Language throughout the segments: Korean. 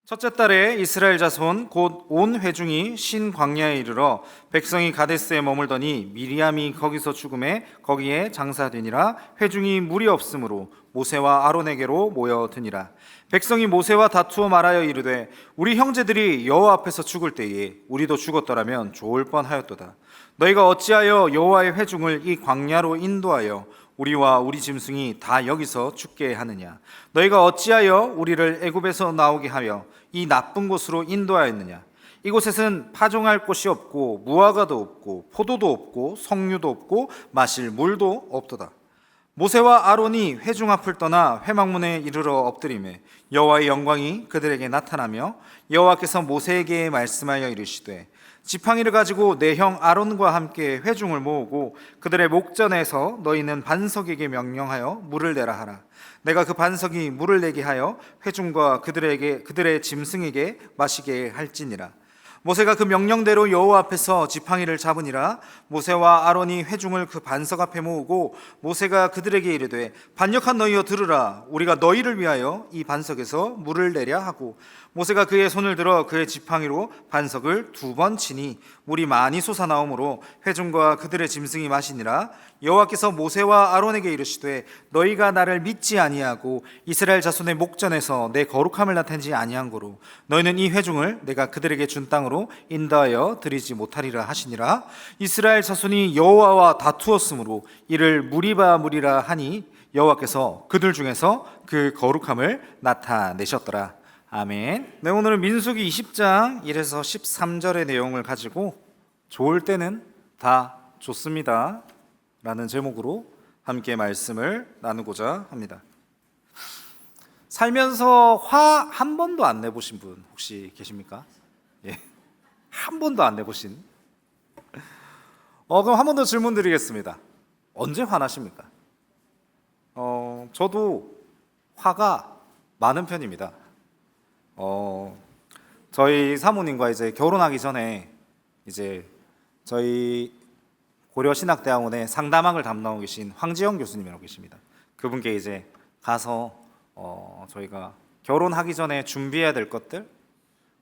첫째 달에 이스라엘 자손 곧 온 회중이 신 광야에 이르러 백성이 가데스에 머물더니 미리암이 거기서 죽음에 거기에 장사되니라. 회중이 무리 없으므로 모세와 아론에게로 모여드니라. 백성이 모세와 다투어 말하여 이르되 우리 형제들이 여호와 앞에서 죽을 때에 우리도 죽었더라면 좋을 뻔하였도다. 너희가 어찌하여 여호와의 회중을 이 광야로 인도하여 우리와 우리 짐승이 다 여기서 죽게 하느냐? 너희가 어찌하여 우리를 애굽에서 나오게 하여 이 나쁜 곳으로 인도하였느냐? 이곳에는 파종할 곳이 없고 무화과도 없고 포도도 없고 석류도 없고 마실 물도 없도다. 모세와 아론이 회중 앞을 떠나 회막문에 이르러 엎드리매 여호와의 영광이 그들에게 나타나며 여호와께서 모세에게 말씀하여 이르시되 지팡이를 가지고 내 형 아론과 함께 회중을 모으고 그들의 목전에서 너희는 반석에게 명령하여 물을 내라 하라. 내가 그 반석이 물을 내게 하여 회중과 그들의 짐승에게 마시게 할지니라. 모세가 그 명령대로 여호와 앞에서 지팡이를 잡으니라. 모세와 아론이 회중을 그 반석 앞에 모으고 모세가 그들에게 이르되 반역한 너희여 들으라. 우리가 너희를 위하여 이 반석에서 물을 내랴 하고 모세가 그의 손을 들어 그의 지팡이로 반석을 2번 치니 물이 많이 솟아나오므로 회중과 그들의 짐승이 마시니라. 여호와께서 모세와 아론에게 이르시되 너희가 나를 믿지 아니하고 이스라엘 자손의 목전에서 내 거룩함을 나타내지 아니한 고로 너희는 이 회중을 내가 그들에게 준 땅으로 인도하여 드리지 못하리라 하시니라. 이스라엘 자손이 여호와와 다투었으므로 이를 무리라 하니 여호와께서 그들 중에서 그 거룩함을 나타내셨더라. 아멘. 네, 오늘은 민수기 20장 1에서 13절의 내용을 가지고 좋을 때는 다 좋습니다 라는 제목으로 함께 말씀을 나누고자 합니다. 살면서 화 한 번도 안 내보신 분 혹시 계십니까? 예, 한 번도 안 내보신. 그럼 한 번 더 질문 드리겠습니다. 언제 화나십니까? 저도 화가 많은 편입니다. 저희 사모님과 이제 결혼하기 전에 이제 저희 고려신학대학원의 상담학을 담당하고 계신 황지영 교수님이라고 계십니다. 그분께 이제 가서 저희가 결혼하기 전에 준비해야 될 것들,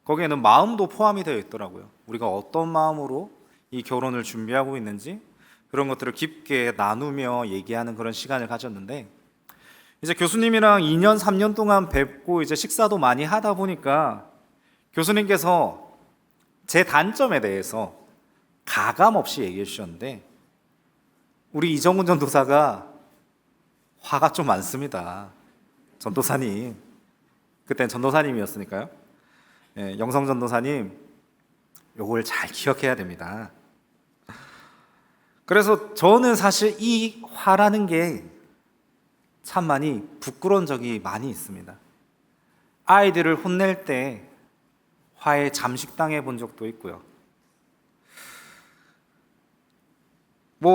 거기에는 마음도 포함이 되어 있더라고요. 우리가 어떤 마음으로 이 결혼을 준비하고 있는지 그런 것들을 깊게 나누며 얘기하는 그런 시간을 가졌는데, 이제 교수님이랑 2년 3년 동안 뵙고 이제 식사도 많이 하다 보니까 교수님께서 제 단점에 대해서 가감 없이 얘기해 주셨는데, 우리 이정훈 전도사가 화가 좀 많습니다. 전도사님, 그땐 전도사님이었으니까요. 예, 영성 전도사님, 요걸 잘 기억해야 됩니다. 그래서 저는 사실 이 화라는 게 참 많이 부끄러운 적이 많이 있습니다. 아이들을 혼낼 때 화에 잠식당해 본 적도 있고요.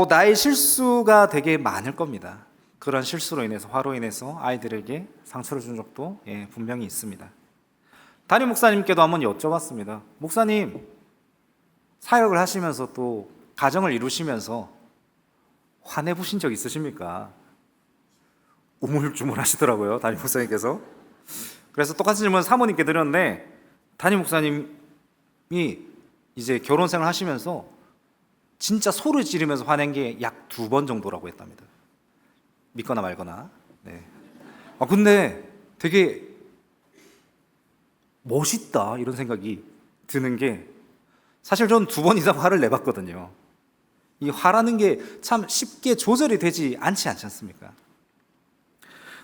나의 실수가 되게 많을 겁니다. 그런 실수로 인해서, 화로 인해서 아이들에게 상처를 준 적도 분명히 있습니다. 담임 목사님께도 한번 여쭤봤습니다. 목사님, 사역을 하시면서 또 가정을 이루시면서 화내보신 적 있으십니까? 우물쭈물 하시더라고요, 담임 목사님께서. 그래서 똑같은 질문 사모님께 드렸는데, 담임 목사님이 이제 결혼 생활 하시면서 진짜 소리 지르면서 화낸 게 약 2번 정도라고 했답니다. 믿거나 말거나. 네. 근데 되게 멋있다 이런 생각이 드는 게, 사실 전 2번 이상 화를 내봤거든요. 이 화라는 게 참 쉽게 조절이 되지 않습니까?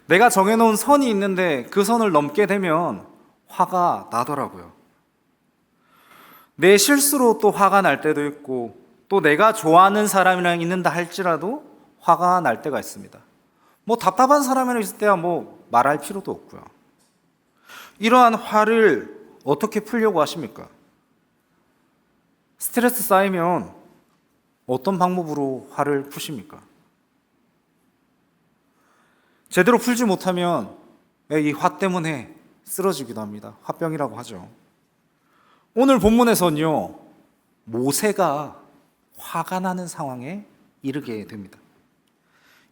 내가 정해놓은 선이 있는데 그 선을 넘게 되면 화가 나더라고요. 내 실수로 또 화가 날 때도 있고, 또 내가 좋아하는 사람이랑 있는다 할지라도 화가 날 때가 있습니다. 답답한 사람이랑 있을 때야 말할 필요도 없고요. 이러한 화를 어떻게 풀려고 하십니까? 스트레스 쌓이면 어떤 방법으로 화를 푸십니까? 제대로 풀지 못하면 이 화 때문에 쓰러지기도 합니다. 화병이라고 하죠. 오늘 본문에서는요, 모세가 화가 나는 상황에 이르게 됩니다.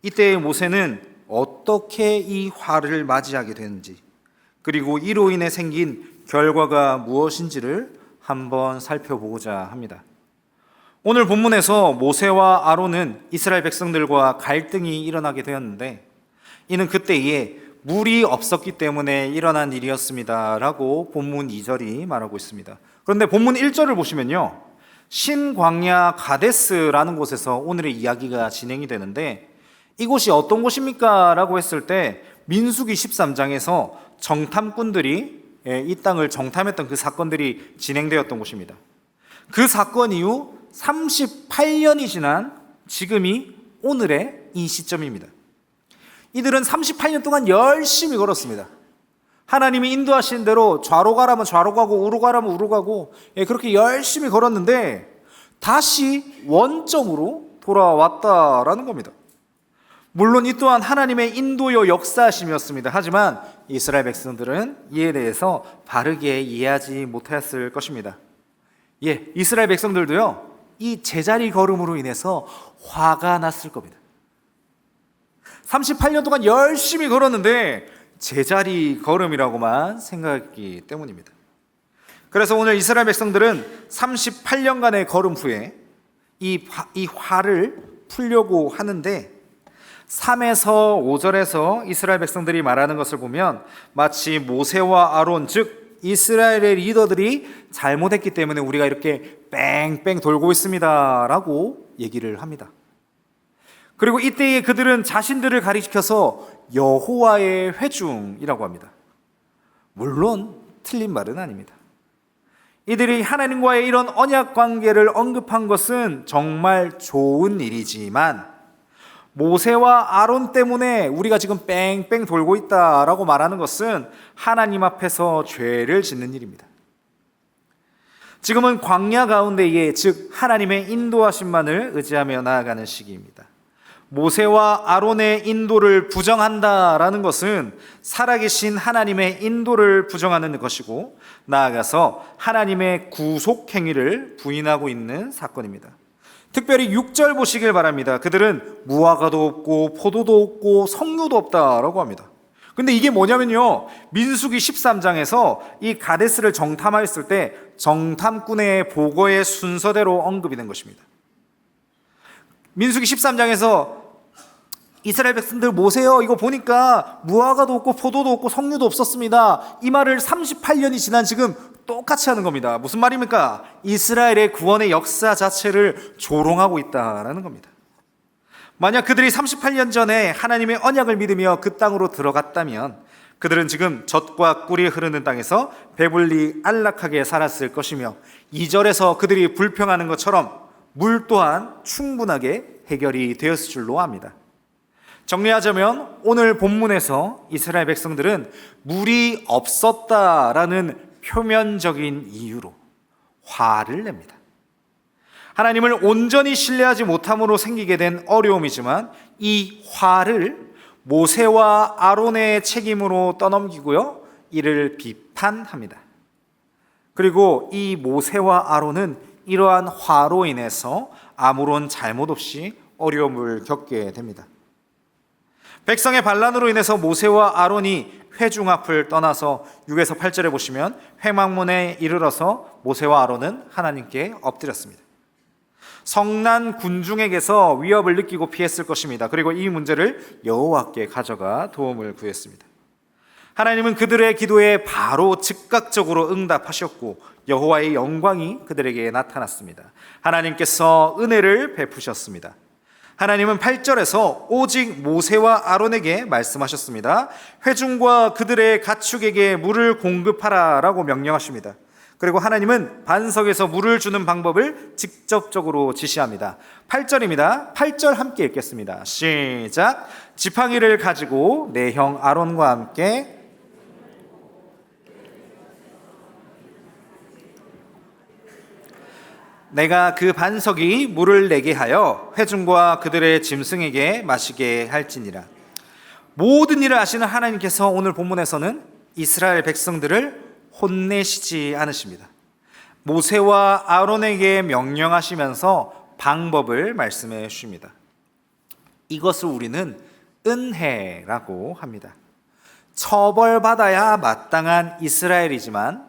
이때 모세는 어떻게 이 화를 맞이하게 되는지, 그리고 이로 인해 생긴 결과가 무엇인지를 한번 살펴보고자 합니다. 오늘 본문에서 모세와 아론은 이스라엘 백성들과 갈등이 일어나게 되었는데, 이는 그때에 물이 없었기 때문에 일어난 일이었습니다 라고 본문 2절이 말하고 있습니다. 그런데 본문 1절을 보시면요, 신광야 가데스라는 곳에서 오늘의 이야기가 진행이 되는데, 이곳이 어떤 곳입니까? 라고 했을 때 민수기 13장에서 정탐꾼들이 이 땅을 정탐했던 그 사건들이 진행되었던 곳입니다. 그 사건 이후 38년이 지난 지금이 오늘의 이 시점입니다. 이들은 38년 동안 열심히 걸었습니다. 하나님이 인도하신 대로 좌로 가라면 좌로 가고 우로 가라면 우로 가고 그렇게 열심히 걸었는데 다시 원점으로 돌아왔다라는 겁니다. 물론 이 또한 하나님의 인도요 역사심이었습니다. 하지만 이스라엘 백성들은 이에 대해서 바르게 이해하지 못했을 것입니다. 이스라엘 백성들도요, 이 제자리 걸음으로 인해서 화가 났을 겁니다. 38년 동안 열심히 걸었는데 제자리 걸음이라고만 생각했기 때문입니다. 그래서 오늘 이스라엘 백성들은 38년간의 걸음 후에 이 화를 풀려고 하는데, 3에서 5절에서 이스라엘 백성들이 말하는 것을 보면 마치 모세와 아론, 즉 이스라엘의 리더들이 잘못했기 때문에 우리가 이렇게 뺑뺑 돌고 있습니다 라고 얘기를 합니다. 그리고 이때에 그들은 자신들을 가리켜서 여호와의 회중이라고 합니다. 물론 틀린 말은 아닙니다. 이들이 하나님과의 이런 언약 관계를 언급한 것은 정말 좋은 일이지만, 모세와 아론 때문에 우리가 지금 뺑뺑 돌고 있다라고 말하는 것은 하나님 앞에서 죄를 짓는 일입니다. 지금은 광야 가운데에, 즉 하나님의 인도하심만을 의지하며 나아가는 시기입니다. 모세와 아론의 인도를 부정한다라는 것은 살아계신 하나님의 인도를 부정하는 것이고, 나아가서 하나님의 구속 행위를 부인하고 있는 사건입니다. 특별히 6절 보시길 바랍니다. 그들은 무화과도 없고 포도도 없고 석류도 없다라고 합니다. 근데 이게 뭐냐면요, 민수기 13장에서 이 가데스를 정탐하였을 때 정탐꾼의 보고의 순서대로 언급이 된 것입니다. 민수기 13장에서 이스라엘 백성들 모세요, 이거 보니까 무화과도 없고 포도도 없고 석류도 없었습니다. 이 말을 38년이 지난 지금 똑같이 하는 겁니다. 무슨 말입니까? 이스라엘의 구원의 역사 자체를 조롱하고 있다라는 겁니다. 만약 그들이 38년 전에 하나님의 언약을 믿으며 그 땅으로 들어갔다면 그들은 지금 젖과 꿀이 흐르는 땅에서 배불리 안락하게 살았을 것이며, 2절에서 그들이 불평하는 것처럼 물 또한 충분하게 해결이 되었을 줄로 압니다. 정리하자면 오늘 본문에서 이스라엘 백성들은 물이 없었다라는 표면적인 이유로 화를 냅니다. 하나님을 온전히 신뢰하지 못함으로 생기게 된 어려움이지만 이 화를 모세와 아론의 책임으로 떠넘기고요, 이를 비판합니다. 그리고 이 모세와 아론은 이러한 화로 인해서 아무런 잘못 없이 어려움을 겪게 됩니다. 백성의 반란으로 인해서 모세와 아론이 회중 앞을 떠나서 6에서 8절에 보시면 회막문에 이르러서 모세와 아론은 하나님께 엎드렸습니다. 성난 군중에게서 위협을 느끼고 피했을 것입니다. 그리고 이 문제를 여호와께 가져가 도움을 구했습니다. 하나님은 그들의 기도에 바로 즉각적으로 응답하셨고 여호와의 영광이 그들에게 나타났습니다. 하나님께서 은혜를 베푸셨습니다. 하나님은 8절에서 오직 모세와 아론에게 말씀하셨습니다. 회중과 그들의 가축에게 물을 공급하라 라고 명령하십니다. 그리고 하나님은 반석에서 물을 주는 방법을 직접적으로 지시합니다. 8절입니다. 8절 함께 읽겠습니다. 시작. 지팡이를 가지고 내 형 아론과 함께 내가 그 반석이 물을 내게 하여 회중과 그들의 짐승에게 마시게 할지니라. 모든 일을 아시는 하나님께서 오늘 본문에서는 이스라엘 백성들을 혼내시지 않으십니다. 모세와 아론에게 명령하시면서 방법을 말씀해 주십니다. 이것을 우리는 은혜라고 합니다. 처벌받아야 마땅한 이스라엘이지만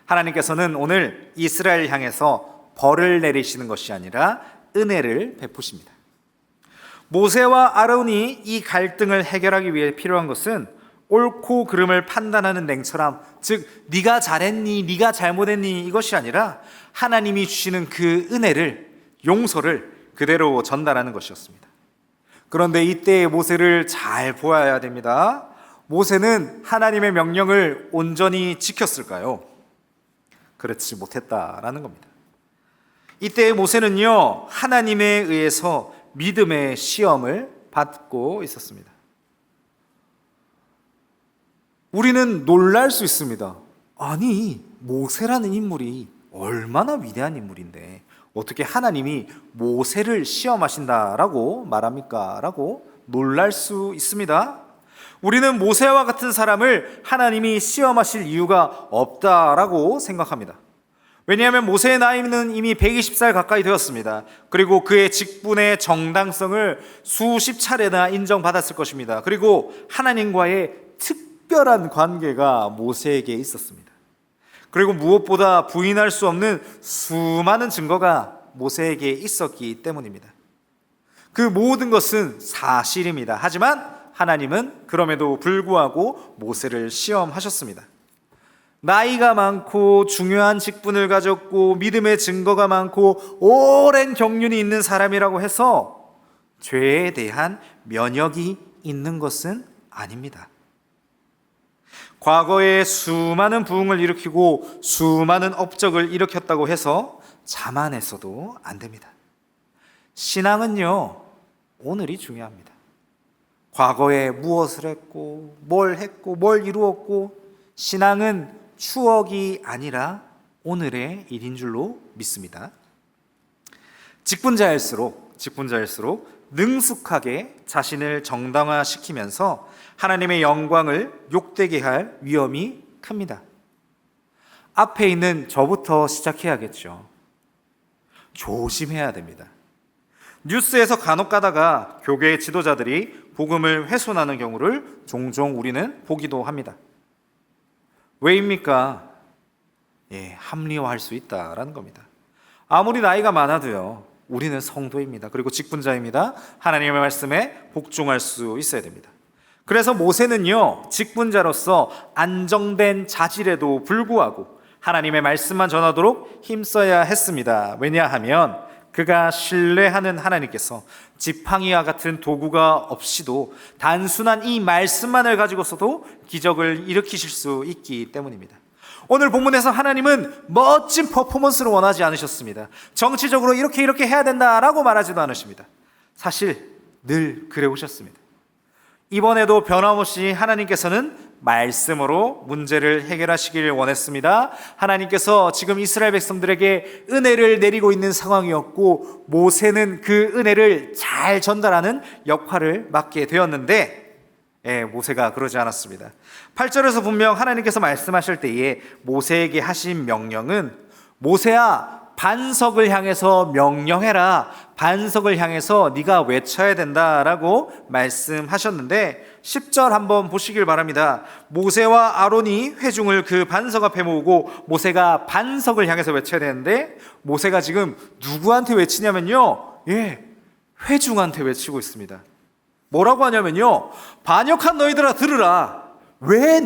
하나님께서는 오늘 이스라엘 향해서 벌을 내리시는 것이 아니라 은혜를 베푸십니다. 모세와 아론이 이 갈등을 해결하기 위해 필요한 것은 옳고 그름을 판단하는 냉철함, 즉 네가 잘했니, 네가 잘못했니 이것이 아니라 하나님이 주시는 그 은혜를, 용서를 그대로 전달하는 것이었습니다. 그런데 이때의 모세를 잘 보아야 됩니다. 모세는 하나님의 명령을 온전히 지켰을까요? 그렇지 못했다라는 겁니다. 이때의 모세는요, 하나님에 의해서 믿음의 시험을 받고 있었습니다. 우리는 놀랄 수 있습니다. 아니, 모세라는 인물이 얼마나 위대한 인물인데 어떻게 하나님이 모세를 시험하신다라고 말합니까? 라고 놀랄 수 있습니다. 우리는 모세와 같은 사람을 하나님이 시험하실 이유가 없다라고 생각합니다. 왜냐하면 모세의 나이는 이미 120살 가까이 되었습니다. 그리고 그의 직분의 정당성을 수십 차례나 인정받았을 것입니다. 그리고 하나님과의 특별한 관계가 모세에게 있었습니다. 그리고 무엇보다 부인할 수 없는 수많은 증거가 모세에게 있었기 때문입니다. 그 모든 것은 사실입니다. 하지만 하나님은 그럼에도 불구하고 모세를 시험하셨습니다. 나이가 많고 중요한 직분을 가졌고 믿음의 증거가 많고 오랜 경륜이 있는 사람이라고 해서 죄에 대한 면역이 있는 것은 아닙니다. 과거에 수많은 부흥을 일으키고 수많은 업적을 일으켰다고 해서 자만해서도 안 됩니다. 신앙은요, 오늘이 중요합니다. 과거에 무엇을 했고 뭘 이루었고, 신앙은 추억이 아니라 오늘의 일인 줄로 믿습니다. 직분자일수록 능숙하게 자신을 정당화시키면서 하나님의 영광을 욕되게 할 위험이 큽니다. 앞에 있는 저부터 시작해야겠죠. 조심해야 됩니다. 뉴스에서 간혹 가다가 교계 지도자들이 복음을 훼손하는 경우를 종종 우리는 보기도 합니다. 왜입니까? 합리화할 수 있다라는 겁니다. 아무리 나이가 많아도요, 우리는 성도입니다. 그리고 직분자입니다. 하나님의 말씀에 복종할 수 있어야 됩니다. 그래서 모세는요, 직분자로서 안정된 자질에도 불구하고 하나님의 말씀만 전하도록 힘써야 했습니다. 왜냐하면 그가 신뢰하는 하나님께서 지팡이와 같은 도구가 없이도 단순한 이 말씀만을 가지고서도 기적을 일으키실 수 있기 때문입니다. 오늘 본문에서 하나님은 멋진 퍼포먼스를 원하지 않으셨습니다. 정치적으로 이렇게 해야 된다라고 말하지도 않으십니다. 사실 늘 그래 오셨습니다. 이번에도 변함없이 하나님께서는 말씀으로 문제를 해결하시길 원했습니다. 하나님께서 지금 이스라엘 백성들에게 은혜를 내리고 있는 상황이었고, 모세는 그 은혜를 잘 전달하는 역할을 맡게 되었는데, 모세가 그러지 않았습니다. 8절에서 분명 하나님께서 말씀하실 때에 모세에게 하신 명령은, 모세야, 반석을 향해서 명령해라. 반석을 향해서 네가 외쳐야 된다라고 말씀하셨는데, 10절 한번 보시길 바랍니다. 모세와 아론이 회중을 그 반석 앞에 모으고 모세가 반석을 향해서 외쳐야 되는데, 모세가 지금 누구한테 외치냐면요, 회중한테 외치고 있습니다. 뭐라고 하냐면요, 반역한 너희들아 들으라. 왜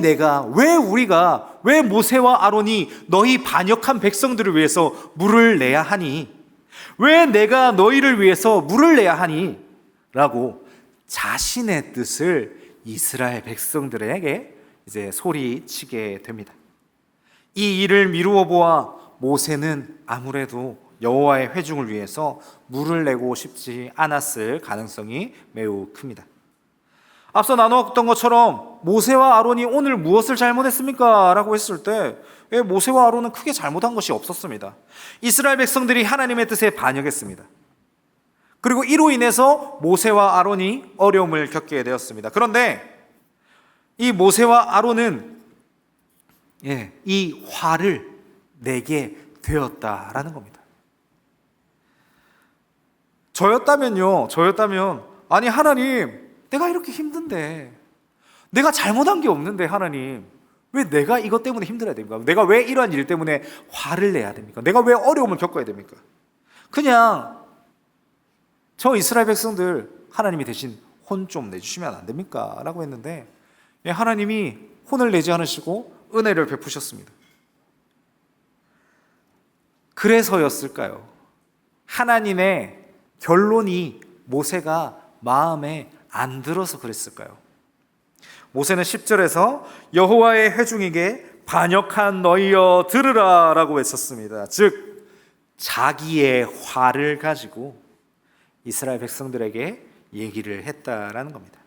모세와 아론이 너희 반역한 백성들을 위해서 물을 내야 하니? 왜 내가 너희를 위해서 물을 내야 하니? 라고 자신의 뜻을 이스라엘 백성들에게 이제 소리치게 됩니다. 이 일을 미루어 보아 모세는 아무래도 여호와의 회중을 위해서 물을 내고 싶지 않았을 가능성이 매우 큽니다. 앞서 나누었던 것처럼 모세와 아론이 오늘 무엇을 잘못했습니까? 라고 했을 때 모세와 아론은 크게 잘못한 것이 없었습니다. 이스라엘 백성들이 하나님의 뜻에 반역했습니다. 그리고 이로 인해서 모세와 아론이 어려움을 겪게 되었습니다. 그런데 이 모세와 아론은 이 화를 내게 되었다라는 겁니다. 저였다면 아니 하나님, 내가 이렇게 힘든데, 내가 잘못한 게 없는데 하나님, 왜 내가 이것 때문에 힘들어야 됩니까? 내가 왜 이러한 일 때문에 화를 내야 됩니까? 내가 왜 어려움을 겪어야 됩니까? 그냥 저 이스라엘 백성들 하나님이 대신 혼 좀 내주시면 안 됩니까? 라고 했는데 하나님이 혼을 내지 않으시고 은혜를 베푸셨습니다. 그래서였을까요? 하나님의 결론이 모세가 마음에 안 들어서 그랬을까요? 모세는 10절에서 여호와의 회중에게 반역한 너희여 들으라 라고 외쳤습니다. 즉 자기의 화를 가지고 이스라엘 백성들에게 얘기를 했다라는 겁니다.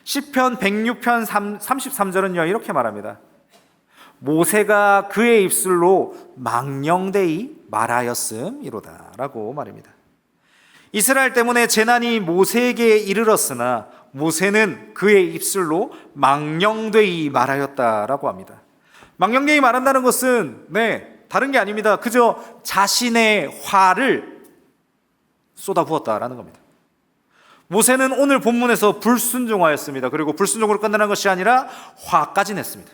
시편 106편 33절은요 이렇게 말합니다. 모세가 그의 입술로 망령되이 말하였음이로다 라고 말입니다. 이스라엘 때문에 재난이 모세에게 이르렀으나 모세는 그의 입술로 망령되이 말하였다라고 합니다. 망령되이 말한다는 것은 다른 게 아닙니다. 그저 자신의 화를 쏟아부었다라는 겁니다. 모세는 오늘 본문에서 불순종하였습니다. 그리고 불순종으로 끝나는 것이 아니라 화까지 냈습니다.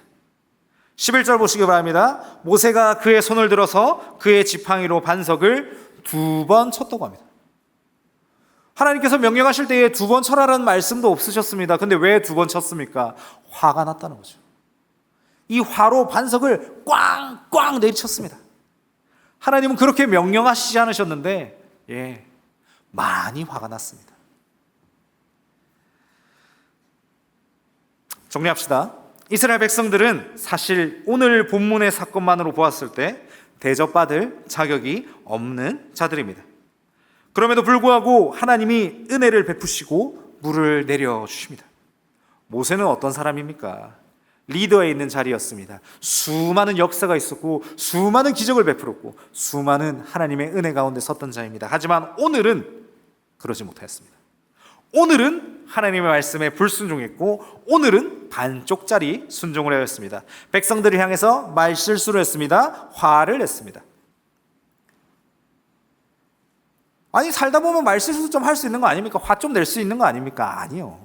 11절 보시기 바랍니다. 모세가 그의 손을 들어서 그의 지팡이로 반석을 2번 쳤다고 합니다. 하나님께서 명령하실 때에 2번 쳐라라는 말씀도 없으셨습니다. 근데 왜 2번 쳤습니까? 화가 났다는 거죠. 이 화로 반석을 꽝꽝 내리쳤습니다. 하나님은 그렇게 명령하시지 않으셨는데 많이 화가 났습니다. 정리합시다. 이스라엘 백성들은 사실 오늘 본문의 사건만으로 보았을 때 대접받을 자격이 없는 자들입니다. 그럼에도 불구하고 하나님이 은혜를 베푸시고 물을 내려주십니다. 모세는 어떤 사람입니까? 리더에 있는 자리였습니다. 수많은 역사가 있었고 수많은 기적을 베풀었고 수많은 하나님의 은혜 가운데 섰던 자입니다. 하지만 오늘은 그러지 못했습니다. 오늘은 하나님의 말씀에 불순종했고 오늘은 반쪽짜리 순종을 하였습니다. 백성들을 향해서 말실수를 했습니다. 화를 냈습니다. 아니 살다 보면 말실수 좀 할 수 있는 거 아닙니까? 화 좀 낼 수 있는 거 아닙니까? 아니요.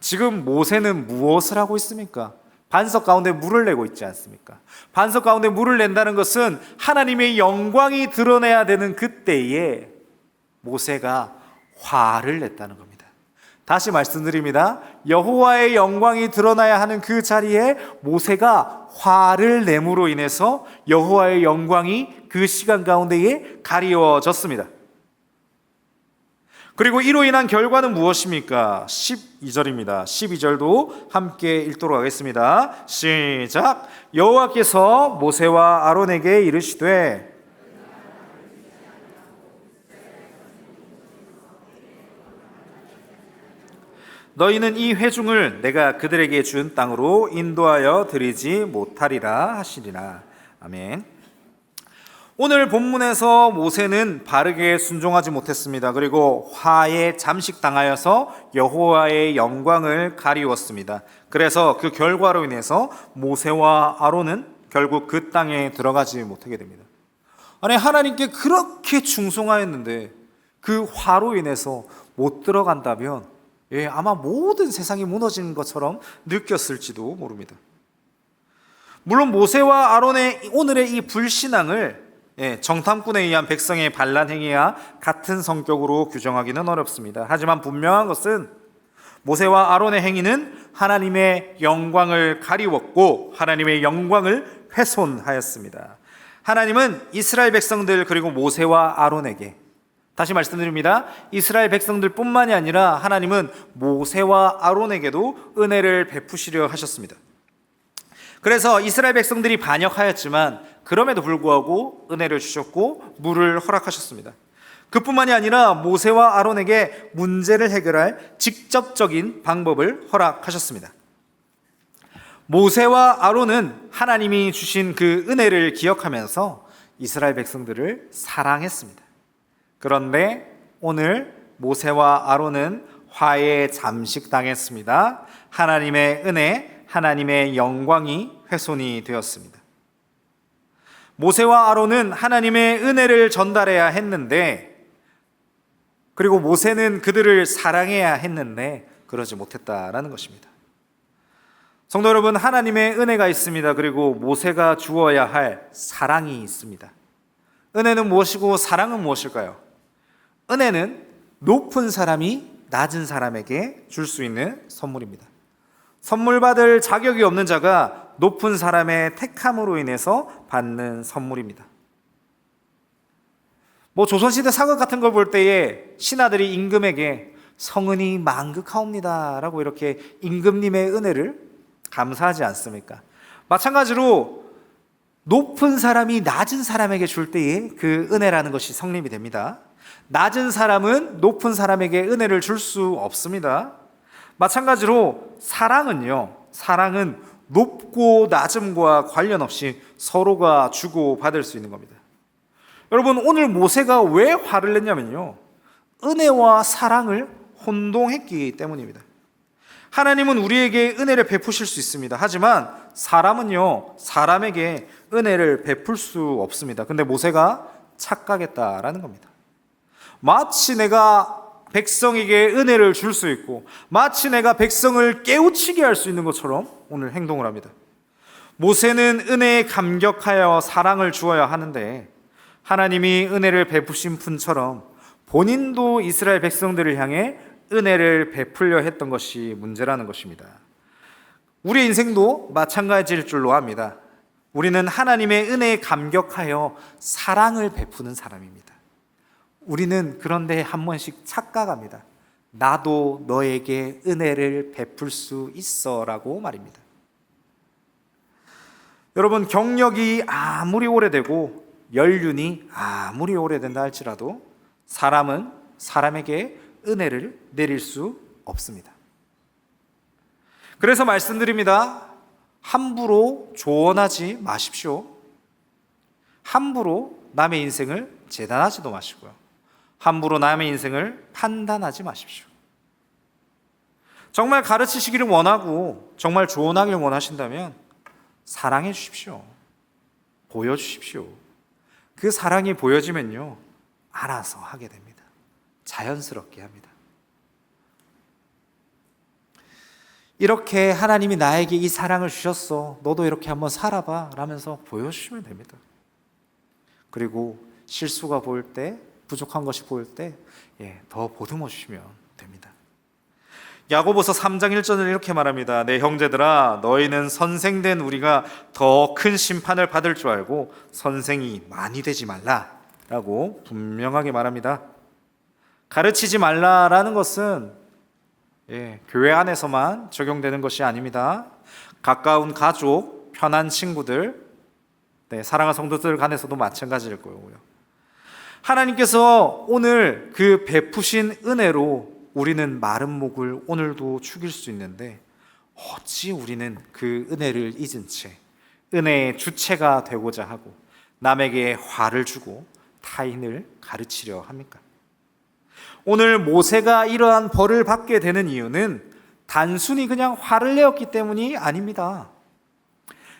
지금 모세는 무엇을 하고 있습니까? 반석 가운데 물을 내고 있지 않습니까? 반석 가운데 물을 낸다는 것은 하나님의 영광이 드러내야 되는 그때에 모세가 화를 냈다는 겁니다. 다시 말씀드립니다. 여호와의 영광이 드러나야 하는 그 자리에 모세가 화를 내므로 인해서 여호와의 영광이 그 시간 가운데에 가리워졌습니다. 그리고 이로 인한 결과는 무엇입니까? 12절입니다. 12절도 함께 읽도록 하겠습니다. 시작. 여호와께서 모세와 아론에게 이르시되 너희는 이 회중을 내가 그들에게 준 땅으로 인도하여 드리지 못하리라 하시리라. 아멘. 오늘 본문에서 모세는 바르게 순종하지 못했습니다. 그리고 화에 잠식당하여서 여호와의 영광을 가리웠습니다. 그래서 그 결과로 인해서 모세와 아론은 결국 그 땅에 들어가지 못하게 됩니다. 아니 하나님께 그렇게 충성하였는데 그 화로 인해서 못 들어간다면 아마 모든 세상이 무너진 것처럼 느꼈을지도 모릅니다. 물론 모세와 아론의 오늘의 이 불신앙을 정탐꾼에 의한 백성의 반란 행위와 같은 성격으로 규정하기는 어렵습니다. 하지만 분명한 것은 모세와 아론의 행위는 하나님의 영광을 가리웠고 하나님의 영광을 훼손하였습니다. 하나님은 이스라엘 백성들 그리고 모세와 아론에게, 다시 말씀드립니다. 이스라엘 백성들뿐만이 아니라 하나님은 모세와 아론에게도 은혜를 베푸시려 하셨습니다. 그래서 이스라엘 백성들이 반역하였지만 그럼에도 불구하고 은혜를 주셨고 물을 허락하셨습니다. 그뿐만이 아니라 모세와 아론에게 문제를 해결할 직접적인 방법을 허락하셨습니다. 모세와 아론은 하나님이 주신 그 은혜를 기억하면서 이스라엘 백성들을 사랑했습니다. 그런데 오늘 모세와 아론은 화에 잠식당했습니다. 하나님의 은혜, 하나님의 영광이 훼손이 되었습니다. 모세와 아론은 하나님의 은혜를 전달해야 했는데, 그리고 모세는 그들을 사랑해야 했는데 그러지 못했다라는 것입니다. 성도 여러분, 하나님의 은혜가 있습니다. 그리고 모세가 주어야 할 사랑이 있습니다. 은혜는 무엇이고 사랑은 무엇일까요? 은혜는 높은 사람이 낮은 사람에게 줄 수 있는 선물입니다. 선물 받을 자격이 없는 자가 높은 사람의 택함으로 인해서 받는 선물입니다. 조선시대 사극 같은 걸 볼 때에 신하들이 임금에게 성은이 망극하옵니다 라고 이렇게 임금님의 은혜를 감사하지 않습니까? 마찬가지로 높은 사람이 낮은 사람에게 줄 때에 그 은혜라는 것이 성립이 됩니다. 낮은 사람은 높은 사람에게 은혜를 줄 수 없습니다. 마찬가지로 사랑은 높고 낮음과 관련 없이 서로가 주고 받을 수 있는 겁니다. 여러분, 오늘 모세가 왜 화를 냈냐면요, 은혜와 사랑을 혼동했기 때문입니다. 하나님은 우리에게 은혜를 베푸실 수 있습니다. 하지만 사람에게 은혜를 베풀 수 없습니다. 근데 모세가 착각했다라는 겁니다. 마치 내가 백성에게 은혜를 줄 수 있고 마치 내가 백성을 깨우치게 할 수 있는 것처럼 오늘 행동을 합니다. 모세는 은혜에 감격하여 사랑을 주어야 하는데 하나님이 은혜를 베푸신 분처럼 본인도 이스라엘 백성들을 향해 은혜를 베풀려 했던 것이 문제라는 것입니다. 우리의 인생도 마찬가지일 줄로 압니다. 우리는 하나님의 은혜에 감격하여 사랑을 베푸는 사람입니다. 우리는 그런데 한 번씩 착각합니다. 나도 너에게 은혜를 베풀 수 있어 라고 말입니다. 여러분, 경력이 아무리 오래되고 연륜이 아무리 오래된다 할지라도 사람은 사람에게 은혜를 내릴 수 없습니다. 그래서 말씀드립니다. 함부로 조언하지 마십시오. 함부로 남의 인생을 재단하지도 마시고요. 함부로 남의 인생을 판단하지 마십시오. 정말 가르치시기를 원하고 정말 조언하기를 원하신다면 사랑해 주십시오. 보여주십시오. 그 사랑이 보여지면요, 알아서 하게 됩니다. 자연스럽게 합니다. 이렇게 하나님이 나에게 이 사랑을 주셨어, 너도 이렇게 한번 살아봐 라면서 보여주시면 됩니다. 그리고 실수가 보일 때, 부족한 것이 보일 때 더 보듬어 주시면 됩니다. 야고보서 3장 1절은 이렇게 말합니다. 내 형제들아, 너희는 선생된 우리가 더 큰 심판을 받을 줄 알고 선생이 많이 되지 말라 라고 분명하게 말합니다. 가르치지 말라라는 것은 교회 안에서만 적용되는 것이 아닙니다. 가까운 가족, 편한 친구들, 사랑하는 성도들 간에서도 마찬가지일 거고요. 하나님께서 오늘 그 베푸신 은혜로 우리는 마른 목을 오늘도 축일 수 있는데 어찌 우리는 그 은혜를 잊은 채 은혜의 주체가 되고자 하고 남에게 화를 주고 타인을 가르치려 합니까? 오늘 모세가 이러한 벌을 받게 되는 이유는 단순히 그냥 화를 내었기 때문이 아닙니다.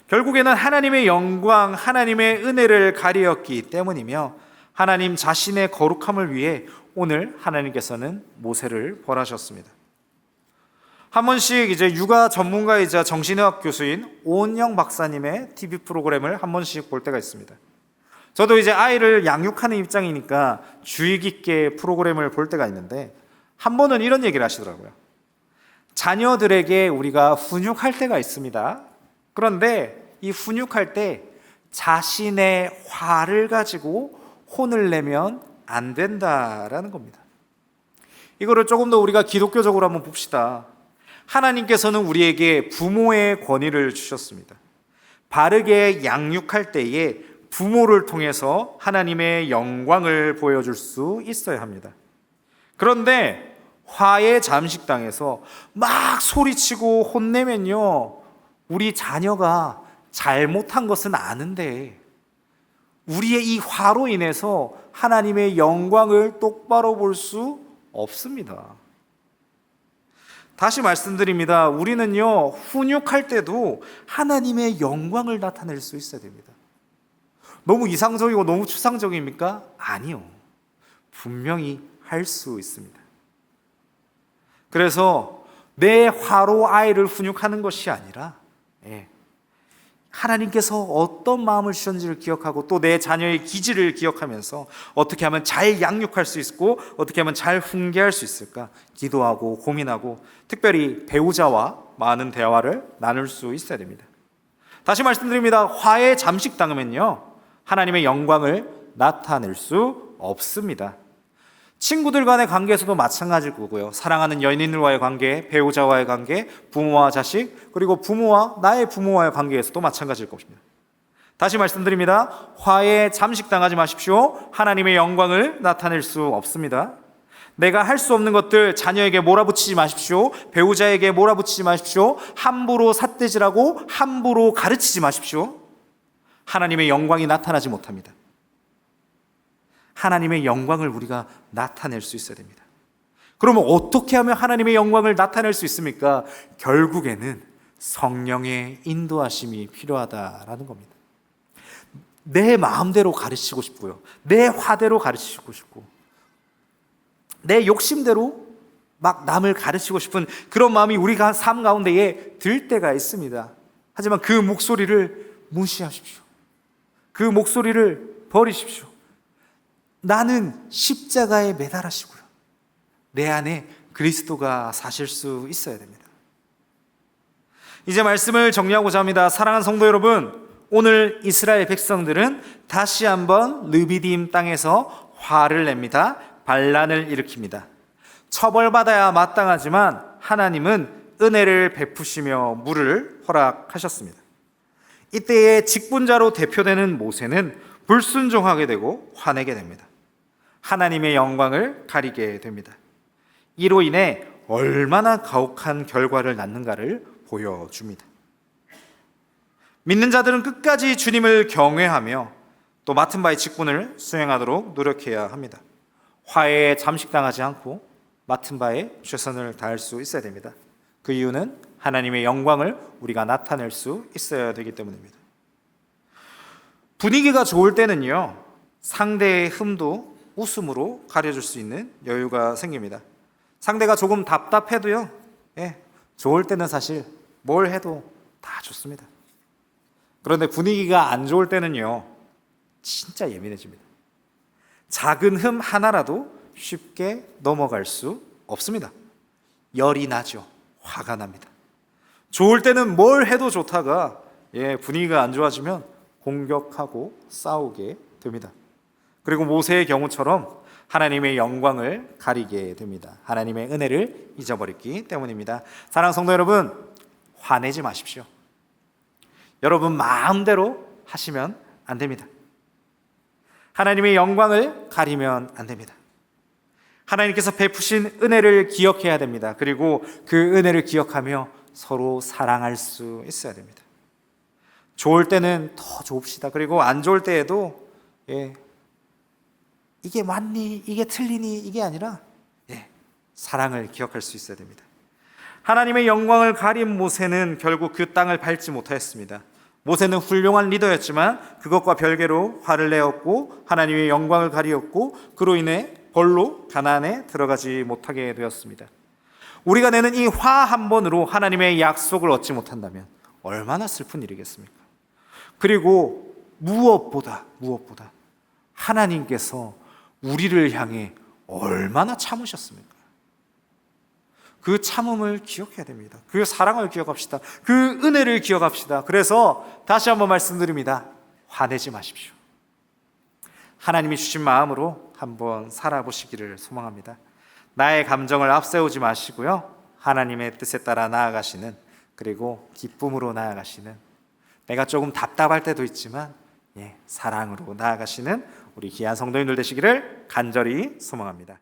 결국에는 하나님의 영광, 하나님의 은혜를 가리었기 때문이며 하나님 자신의 거룩함을 위해 오늘 하나님께서는 모세를 벌하셨습니다. 한 번씩 육아 전문가이자 정신의학 교수인 오은영 박사님의 TV 프로그램을 한 번씩 볼 때가 있습니다. 저도 아이를 양육하는 입장이니까 주의 깊게 프로그램을 볼 때가 있는데 한 번은 이런 얘기를 하시더라고요. 자녀들에게 우리가 훈육할 때가 있습니다. 그런데 이 훈육할 때 자신의 화를 가지고 혼을 내면 안 된다라는 겁니다. 이거를 조금 더 우리가 기독교적으로 한번 봅시다. 하나님께서는 우리에게 부모의 권위를 주셨습니다. 바르게 양육할 때에 부모를 통해서 하나님의 영광을 보여줄 수 있어야 합니다. 그런데 화에 잠식당해서 막 소리치고 혼내면요, 우리 자녀가 잘못한 것은 아는데 우리의 이 화로 인해서 하나님의 영광을 똑바로 볼 수 없습니다. 다시 말씀드립니다. 우리는요, 훈육할 때도 하나님의 영광을 나타낼 수 있어야 됩니다. 너무 이상적이고 너무 추상적입니까? 아니요. 분명히 할 수 있습니다. 그래서 내 화로 아이를 훈육하는 것이 아니라 예. 하나님께서 어떤 마음을 주셨는지를 기억하고 또 내 자녀의 기질을 기억하면서 어떻게 하면 잘 양육할 수 있고 어떻게 하면 잘 훈계할 수 있을까 기도하고 고민하고 특별히 배우자와 많은 대화를 나눌 수 있어야 됩니다. 다시 말씀드립니다. 화해 잠식당하면요 하나님의 영광을 나타낼 수 없습니다. 친구들 간의 관계에서도 마찬가지일 거고요. 사랑하는 연인들과의 관계, 배우자와의 관계, 부모와 자식, 그리고 부모와 나의 부모와의 관계에서도 마찬가지일 것입니다. 다시 말씀드립니다. 화해에 잠식당하지 마십시오. 하나님의 영광을 나타낼 수 없습니다. 내가 할 수 없는 것들 자녀에게 몰아붙이지 마십시오. 배우자에게 몰아붙이지 마십시오. 함부로 삿대질하고 함부로 가르치지 마십시오. 하나님의 영광이 나타나지 못합니다. 하나님의 영광을 우리가 나타낼 수 있어야 됩니다. 그러면 어떻게 하면 하나님의 영광을 나타낼 수 있습니까? 결국에는 성령의 인도하심이 필요하다라는 겁니다. 내 마음대로 가르치고 싶고요. 내 화대로 가르치고 싶고 내 욕심대로 막 남을 가르치고 싶은 그런 마음이 우리가 삶 가운데에 들 때가 있습니다. 하지만 그 목소리를 무시하십시오. 그 목소리를 버리십시오. 나는 십자가에 매달아시고요. 내 안에 그리스도가 사실 수 있어야 됩니다. 이제 말씀을 정리하고자 합니다. 사랑하는 성도 여러분, 오늘 이스라엘 백성들은 다시 한번 르비딤 땅에서 화를 냅니다. 반란을 일으킵니다. 처벌받아야 마땅하지만 하나님은 은혜를 베푸시며 물을 허락하셨습니다. 이때의 직분자로 대표되는 모세는 불순종하게 되고 화내게 됩니다. 하나님의 영광을 가리게 됩니다. 이로 인해 얼마나 가혹한 결과를 낳는가를 보여줍니다. 믿는 자들은 끝까지 주님을 경외하며 또 맡은 바의 직분을 수행하도록 노력해야 합니다. 화해에 잠식당하지 않고 맡은 바에 최선을 다할 수 있어야 됩니다. 그 이유는 하나님의 영광을 우리가 나타낼 수 있어야 되기 때문입니다. 분위기가 좋을 때는요, 상대의 흠도 웃음으로 가려줄 수 있는 여유가 생깁니다. 상대가 조금 답답해도요, 좋을 때는 사실 뭘 해도 다 좋습니다. 그런데 분위기가 안 좋을 때는요, 진짜 예민해집니다. 작은 흠 하나라도 쉽게 넘어갈 수 없습니다. 열이 나죠. 화가 납니다. 좋을 때는 뭘 해도 좋다가 분위기가 안 좋아지면 공격하고 싸우게 됩니다. 그리고 모세의 경우처럼 하나님의 영광을 가리게 됩니다. 하나님의 은혜를 잊어버렸기 때문입니다. 사랑하는 성도 여러분, 화내지 마십시오. 여러분 마음대로 하시면 안 됩니다. 하나님의 영광을 가리면 안 됩니다. 하나님께서 베푸신 은혜를 기억해야 됩니다. 그리고 그 은혜를 기억하며 서로 사랑할 수 있어야 됩니다. 좋을 때는 더 좋읍시다. 그리고 안 좋을 때에도 이게 맞니? 이게 틀리니? 이게 아니라 사랑을 기억할 수 있어야 됩니다. 하나님의 영광을 가린 모세는 결국 그 땅을 밟지 못하였습니다. 모세는 훌륭한 리더였지만 그것과 별개로 화를 내었고 하나님의 영광을 가리었고 그로 인해 벌로 가나안에 들어가지 못하게 되었습니다. 우리가 내는 이 화 한 번으로 하나님의 약속을 얻지 못한다면 얼마나 슬픈 일이겠습니까? 그리고 무엇보다 하나님께서 우리를 향해 얼마나 참으셨습니까? 그 참음을 기억해야 됩니다. 그 사랑을 기억합시다. 그 은혜를 기억합시다. 그래서 다시 한번 말씀드립니다. 화내지 마십시오. 하나님이 주신 마음으로 한번 살아보시기를 소망합니다. 나의 감정을 앞세우지 마시고요. 하나님의 뜻에 따라 나아가시는, 그리고 기쁨으로 나아가시는, 내가 조금 답답할 때도 있지만 사랑으로 나아가시는 우리 귀한 성도님들 되시기를 간절히 소망합니다.